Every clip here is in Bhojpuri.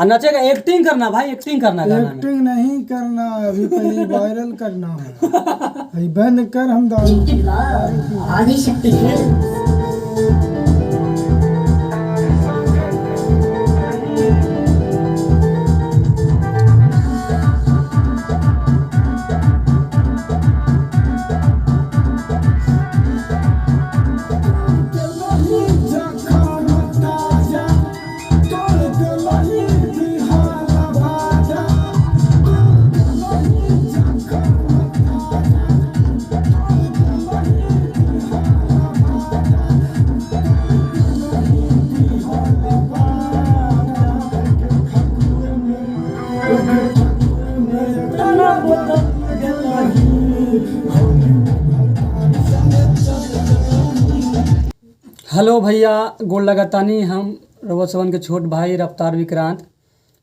नचेगा, एक्टिंग करना भाई, एक्टिंग करना गाना में। एक्टिंग नहीं करना, अभी पहले वायरल करना है। भाई बंद कर, हम आदिशक्ति हेलो भैया, गोड़ लगातानी। हम रउआ सबन के छोट भाई रफ्तार विक्रांत।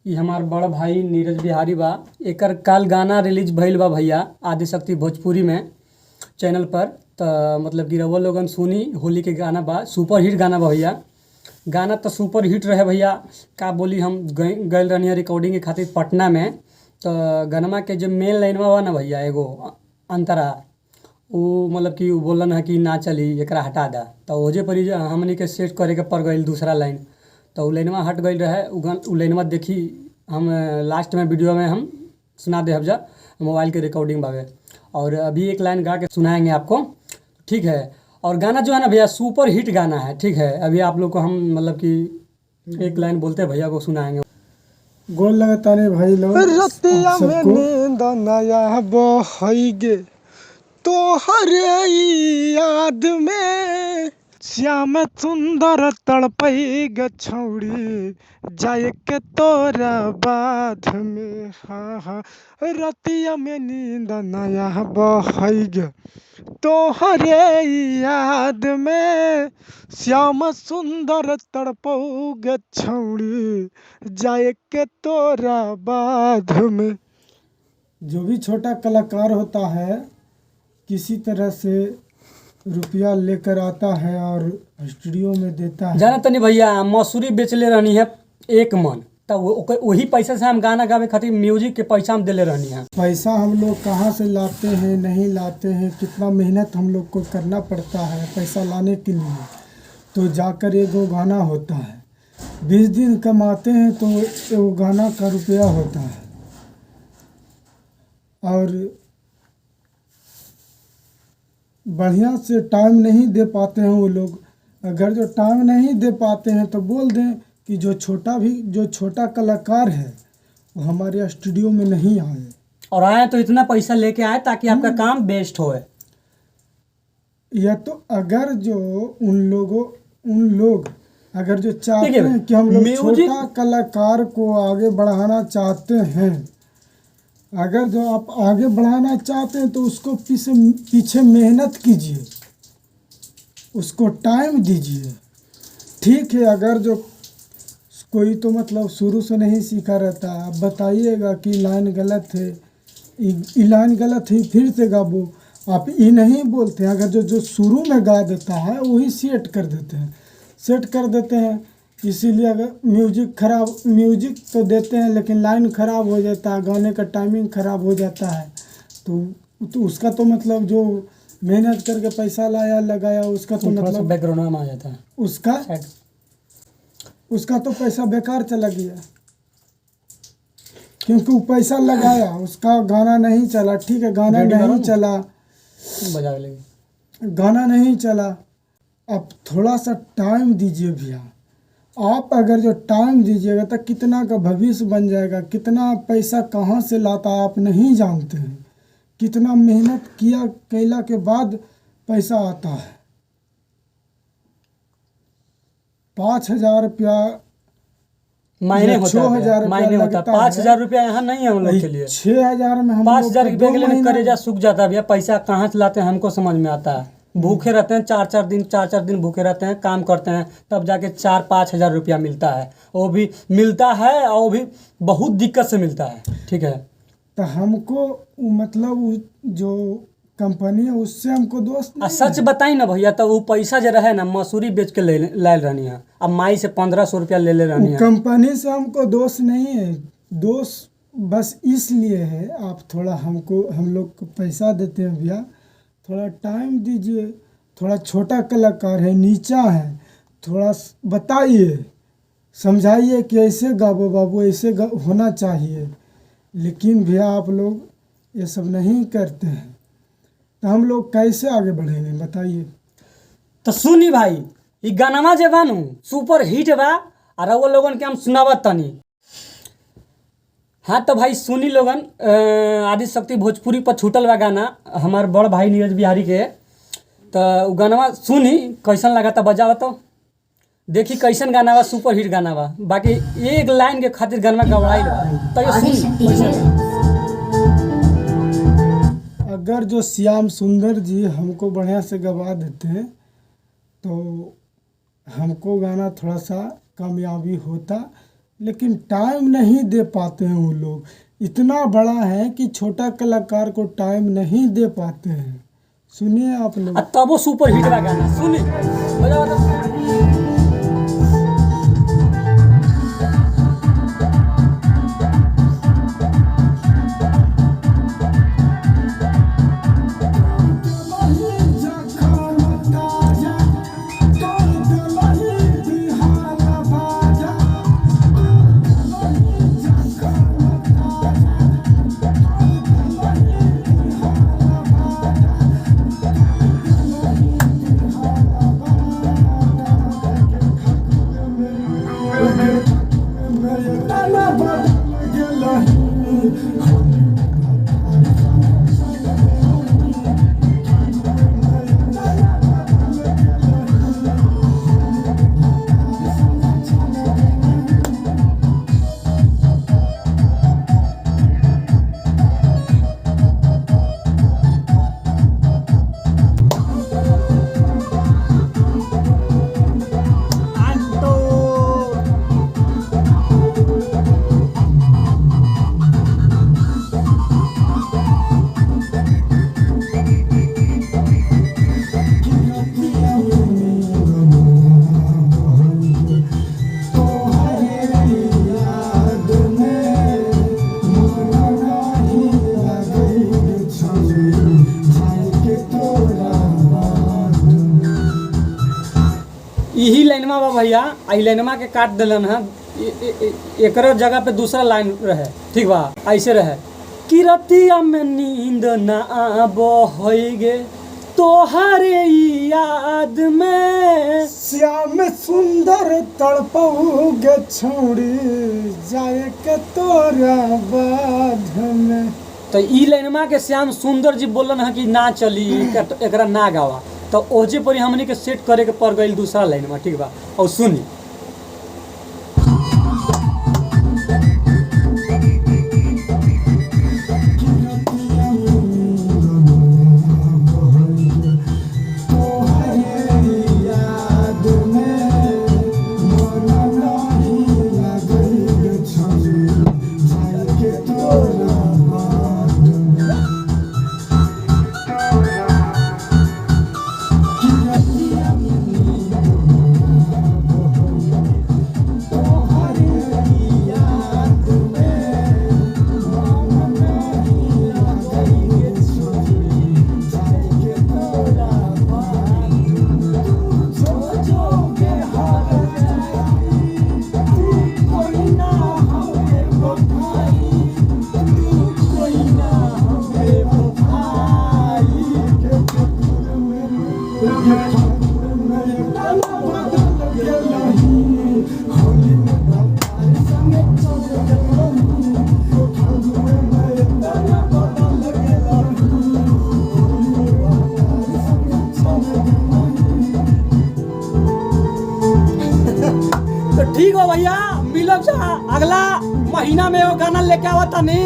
ये हमार बड़ भाई नीरज बिहारी बा। एकर काल गाना रिलीज भइल बा भैया आदिशक्ति भोजपुरी में चैनल पर। तो मतलब कि रउआ लोगन सुनी, होली के गाना बा, सुपर हिट गाना बा भैया। गाना तो सुपर हिट रहे भैया। का बोली, हम गइल रहनी रिकॉर्डिंग के खातिर पटना में। तो गानमा के जो मेन लाइनवा बा ना भैया, एगो अंतरा, वो मतलब कि वो बोलन है कि ना चली, एकरा हटा दा। तो ओजे पर ही हमनी के सेट करे के पड़ गई दूसरा लाइन। तो उ लाइनवा हट गई रहे। उ लाइनवा देखी हम लास्ट में वीडियो में हम सुना दे जा, मोबाइल के रिकॉर्डिंग बावे। और अभी एक लाइन गा के सुनाएंगे आपको, ठीक है। और गाना जो है ना भैया सुपर हिट गाना है, ठीक है। अभी आप लोग को हम मतलब कि एक लाइन बोलते हैं भैया को सुनाएंगे। गोल लगातानी भाई लोग रतिया में सबको। नींद नया बहगे तोहरे याद में, श्याम सुंदर तड़पई गछौड़ी जाए के तोरा बाध में। हाँ हाँ, रतिया में नींद नया बहगे तोहरे याद में, श्याम सुंदर तड़पऊ गछौड़ी जाए के तोरा बाध में। जो भी छोटा कलाकार होता है किसी तरह से रुपया लेकर आता है और स्टूडियो में देता है। जाना तनी भैया, मसूरी बेचले रहनी है 1 मन। तो वही पैसे से हम गाना गावे खातिर म्यूजिक के पैसा हम देले रहनी है। पैसा हम लोग कहाँ से लाते हैं, नहीं लाते हैं, कितना मेहनत हम लोग को करना पड़ता है पैसा लाने के लिए। तो जाकर एगो गाना होता है, 20 दिन कमाते हैं तो एगो गाना का रुपया होता है। और बढ़िया से टाइम नहीं दे पाते हैं वो लोग। अगर जो टाइम नहीं दे पाते हैं तो बोल दें कि जो छोटा कलाकार है वो हमारे स्टूडियो में नहीं आए, और आए तो इतना पैसा लेके आए ताकि आपका काम बेस्ट होए। या तो अगर जो उन लोग अगर जो चाहते हैं कि हम लोग छोटा कलाकार को आगे बढ़ाना चाहते हैं, अगर जो आप आगे बढ़ाना चाहते हैं तो उसको पीछे मेहनत कीजिए, उसको टाइम दीजिए, ठीक है। अगर जो कोई तो मतलब शुरू से नहीं सीखा रहता, आप बताइएगा कि लाइन गलत है, ये लाइन गलत है, फिर से गाबो। आप ये नहीं बोलते हैं। अगर जो शुरू में गा देता है वही सेट कर देते हैं। इसीलिए अगर म्यूजिक तो देते हैं लेकिन लाइन ख़राब हो जाता है, गाने का टाइमिंग ख़राब हो जाता है। तो उसका तो मतलब जो मेहनत करके पैसा लगाया उसका तो मतलब बैकग्राउंड में आ जाता है, उसका तो पैसा बेकार चला गया, क्योंकि वो पैसा लगाया, उसका गाना नहीं चला। ठीक है, गाना नहीं चला, गाना नहीं चला। अब थोड़ा सा टाइम दीजिए भैया। आप अगर जो टाइम दीजिएगा तो कितना का भविष्य बन जाएगा। कितना पैसा कहाँ से लाता है आप नहीं जानते हैं। कितना मेहनत कैला के बाद पैसा आता है। 5,000 रुपया मायने होता है, मायने होता है। 5,000 रुपया यहाँ नहीं है हम लोग के लिए। 6,000 में हम 5,000 रुपये के लिए करेजा सूख जाता है भैया। पैसा कहाँ से लाते हैं हमको समझ में आता है। भूखे रहते हैं 4-4 दिन भूखे रहते हैं, काम करते हैं, तब जाके 4-5 हज़ार रुपया मिलता है। वो भी मिलता है और वो भी बहुत दिक्कत से मिलता है, ठीक है। तो हमको मतलब जो कंपनी है, उससे हमको दोस्त आ नहीं सच बताई ना भैया, तो वो पैसा जो रहे ना मसूरी बेच के ले लायल रहनी है, अब माई से 1500 रुपया ले रहनी है। कंपनी से हमको दोस्त नहीं है, दोस्त बस इसलिए है आप थोड़ा हमको, हम लोग को पैसा देते हैं भैया, थोड़ा टाइम दीजिए, थोड़ा छोटा कलाकार है, नीचा है, थोड़ा बताइए समझाइए कि ऐसे गाओ बाबू, ऐसे होना चाहिए। लेकिन भैया आप लोग ये सब नहीं करते हैं, तो हम लोग कैसे आगे बढ़ेंगे बताइए। तो सुनी भाई, ये गाना जे बानू सुपर हिट बा, और वो लोगन के हम सुनावत तनी। हाँ तो भाई सुनी लोगन, आदिशक्ति भोजपुरी पर छूटल बा गाना हमार बड़ भाई नीरज बिहारी के। तो गाना सुनी कैसन लगा था, बजावा तो देखी कैसन गाना बा, सुपर हिट गाना बा। बाकी एक लाइन के खातिर गाना गवाई तो ये सुनी कैसन बा। अगर जो श्याम सुंदर जी हमको बढ़िया से गवा देते हैं तो हमको गाना थोड़ा सा कामयाबी होता, लेकिन टाइम नहीं दे पाते हैं वो लोग। इतना बड़ा है कि छोटा कलाकार को टाइम नहीं दे पाते हैं। सुनिए आप लोग। तब वो सुपर हिट बा गाना, सुनी बजावा तो। यही लाइनमा बा भैया, आई लाइनमा के काट दिलन है, एक जगह पे दूसरा लाइन रहे, ठीक बा ऐसे रहे कि रतिया में नींद ना बहगे तोहरे याद में, श्याम सुंदर तड़पौगे छोड़ी जाए के तोरा बाध में। तो ई लाइनमा के श्याम सुंदर जी बोलन है कि ना चली एकरा ना गावा, तो ओजे पर हमनी के सेट करे के पड़ गई दूसरा लाइनमा, ठीक बा। और सुनी ठीक हो भैया, मिलब जा अगला महीना में वो गाना लेके आवा तनी,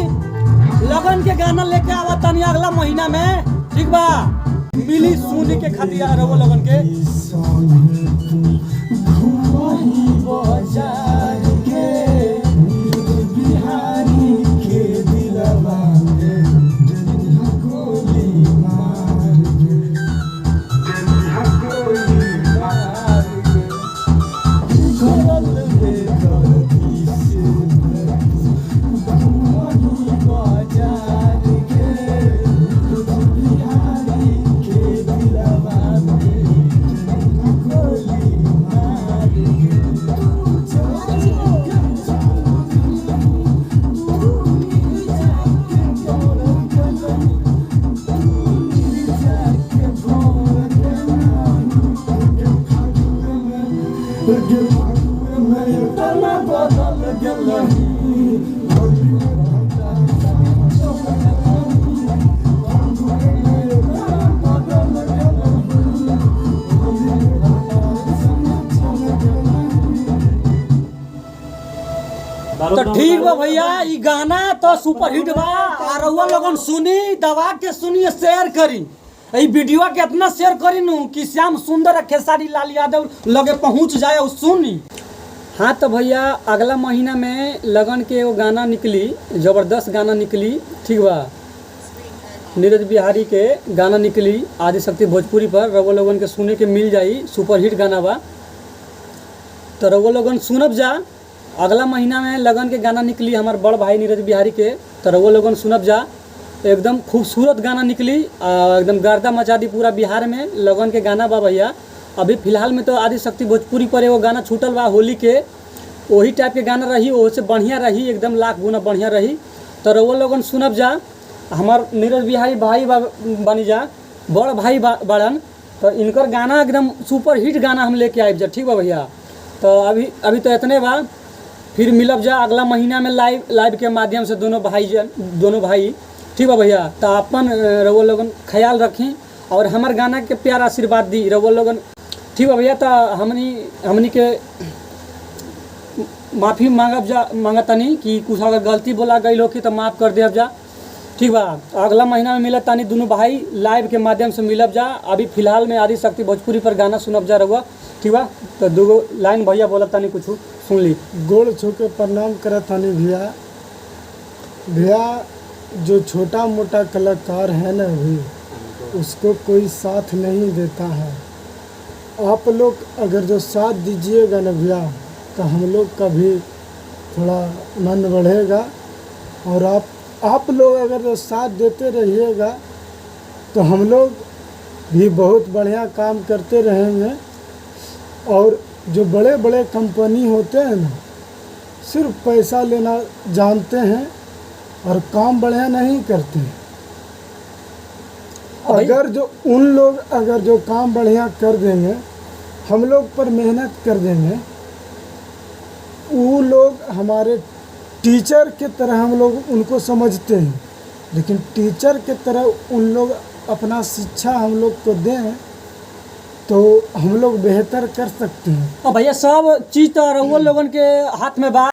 लगन के गाना लेके आवा तनी अगला महीना में, ठीक बा। मिली सुनी के खातिर रहो लगन के। बिहारी के दिलवा में गोली मार ठीक बा भैया, ई गाना तो सुपर हिट बा। और रउआ लोगन सुनी, दबा के सुनी, शेयर करी। ई वीडियो के इतना शेयर करी नु कि श्याम सुंदर और खेसारी लाल यादव लगे पहुंच जाए और सुनी। हाँ तो भैया, अगला महीना में लगन के वो गाना निकली, जबरदस्त गाना निकली। ठीक बा, नीरज बिहारी के गाना निकली आदिशक्ति भोजपुरी पर। रउआ लोगन के सुने के मिल जाई, सुपर हिट गाना बा। तो रउआ लोगन सुनब जा। अगला महीना में लगन के गाना निकली हमार बड़ भाई नीरज बिहारी के। तो रउआ लोगन सुनब जा, एकदम खूबसूरत गाना निकली, एकदम गर्दा मचा दी पूरा बिहार में। लगन के गाना बा भैया। अभी फिलहाल में तो आदिशक्ति भोजपुरी पर एगो गाना छूटल बा होली के, वही टाइप के गाना रही, वो से बढ़िया रही, एकदम लाख गुना बढ़िया रही। तो रउआ लोगन सुनब जा। हमार नीरज बिहारी भाई बनी जा, बड़ भाई बड़न। तो इनकर गाना एकदम सुपर हिट गाना हम लेके आए जा। ठीक बा भैया। तो अभी तो इतने बा, फिर मिलब जा अगला महीना में लाइव के माध्यम से दोनों भाई। ठीक बा भैया। तो अपन रउआ लोगन ख्याल रखी और हमार गाना के प्यार आशीर्वाद दी रउआ लोगन। ठीक बा भैया। तो हमनी के माफ़ी मांगतनी कि कुछ अगर गलती बोला गई हो कि तो माफ़ कर देव जा। ठीक बा। अगला महीना में मिलत तानी दोनों भाई लाइव के माध्यम से मिलब जा। अभी फिलहाल में आदिशक्ति भोजपुरी पर गाना सुनब जा रहुआ। ठीक बा। तो दूगो लाइन भैया बोलत तानी, कुछ सुन ली। गोड़ छू के प्रणाम करत तानी भैया। जो छोटा मोटा कलाकार है ना भी, उसको कोई साथ नहीं देता है। आप लोग अगर जो साथ दीजिएगा ना भैया, तो हम लोग का भी थोड़ा मन बढ़ेगा। और आप लोग अगर जो साथ देते रहिएगा तो हम लोग भी बहुत बढ़िया काम करते रहेंगे। और जो बड़े बड़े कंपनी होते हैं ना, सिर्फ पैसा लेना जानते हैं और काम बढ़िया नहीं करते हैं। अगर जो काम बढ़िया कर देंगे, हम लोग पर मेहनत कर देंगे, वो लोग हमारे टीचर के तरह हम लोग उनको समझते हैं। लेकिन टीचर के तरह उन लोग अपना शिक्षा हम लोग को दें तो हम लोग बेहतर कर सकते हैं। भैया सब चीज़ तो रउआ लोगन के हाथ में बा।